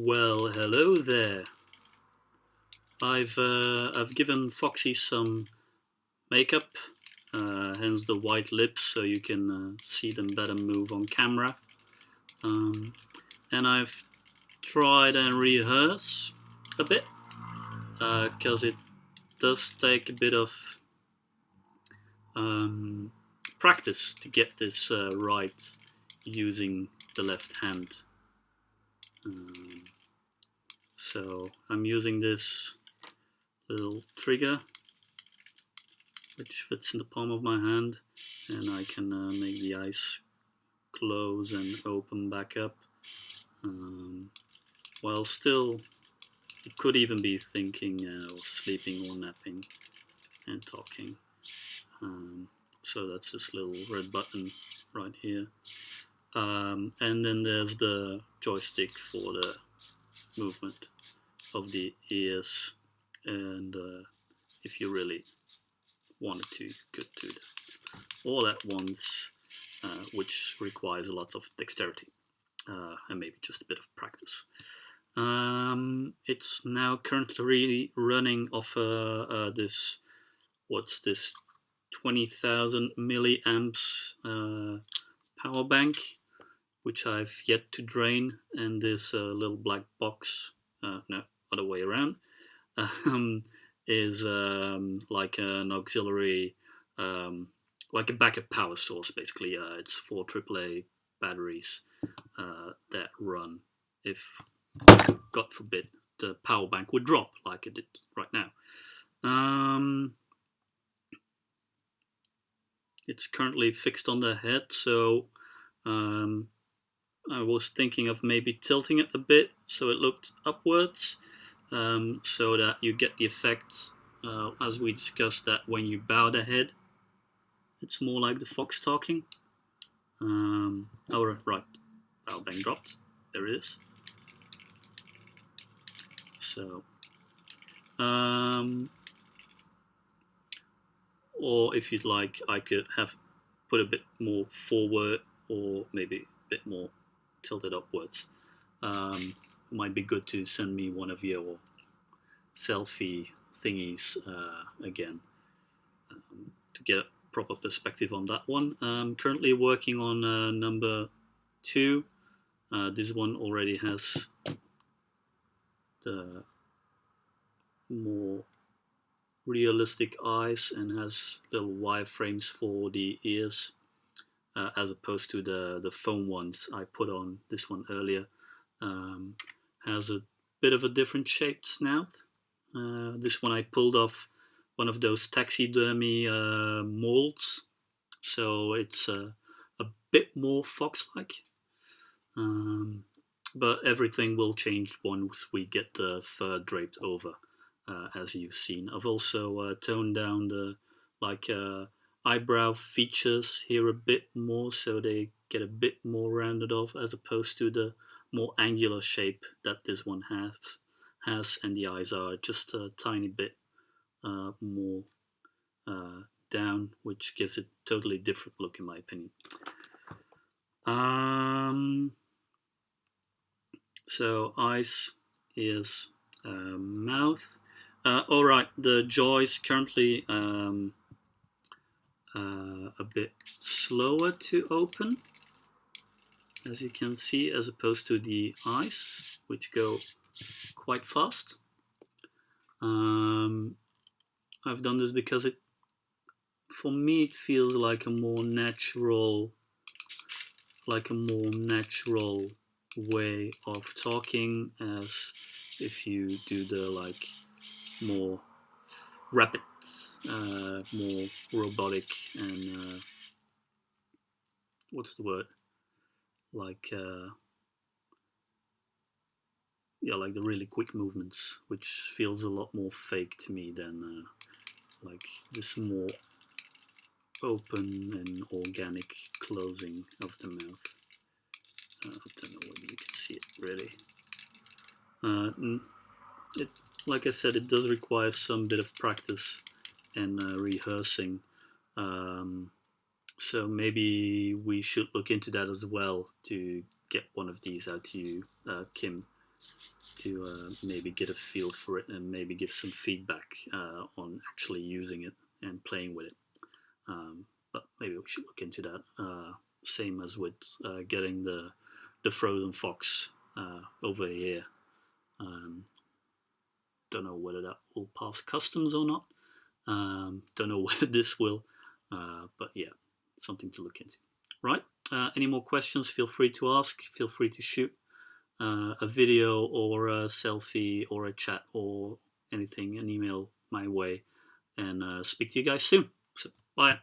Well, hello there. I've given Foxy some makeup, hence the white lips, so you can see them better move on camera. Um, and I've tried and rehearse a bit, because it does take a bit of um, practice to get this right using the left hand. Um, so I'm using this little trigger which fits in the palm of my hand, and I can make the eyes close and open back up, while still it could even be thinking or sleeping or napping and talking. So that's this little red button right here, and then there's the joystick for the movement of the ears, and if you really wanted to, you could do that all at once, which requires a lot of dexterity and maybe just a bit of practice. It's now currently running off this, what's this, 20,000 milliamps power bank, which I've yet to drain, and this little black box, no, other way around, um, is like an auxiliary, like a backup power source, basically. It's four AAA batteries that run if, God forbid, the power bank would drop like it did right now. It's currently fixed on the head, so I was thinking of maybe tilting it a bit so it looked upwards, so that you get the effect, as we discussed, that when you bow the head, it's more like the fox talking. Oh, right, power bank dropped. There it is. So, or if you'd like, I could have put a bit more forward, or maybe a bit more tilted upwards. Might be good to send me one of your selfie thingies again, to get a proper perspective on that one. I'm currently working on number 2. This one already has the more realistic eyes and has little wireframes for the ears, as opposed to the foam ones I put on. This one earlier has a bit of a different shaped snout. This one I pulled off one of those taxidermy molds, so it's a bit more fox-like. But everything will change once we get the fur draped over, as you've seen. I've also toned down the eyebrow features here a bit more, so they get a bit more rounded off, as opposed to the more angular shape that this one has, and the eyes are just a tiny bit more down, which gives it a totally different look in my opinion. So eyes, ears, mouth. All right, the jaw is currently a bit slower to open, as you can see, as opposed to the eyes, which go quite fast. I've done this because for me, it feels like a more natural way of talking, as if you do the more rapid, more robotic, and what's the word? Like the really quick movements, which feels a lot more fake to me than like this more open and organic closing of the mouth. I don't know whether you can see it really. Like I said, it does require some bit of practice and rehearsing. So maybe we should look into that as well to get one of these out to you, Kim, maybe get a feel for it and maybe give some feedback on actually using it and playing with it. But maybe we should look into that. Same as with getting the frozen fox over here. Don't know whether that will pass customs or not. Don't know whether this will, but yeah, something to look into. Right? Any more questions? Feel free to ask. Feel free to shoot a video or a selfie or a chat or anything, an email my way, and speak to you guys soon. So, bye.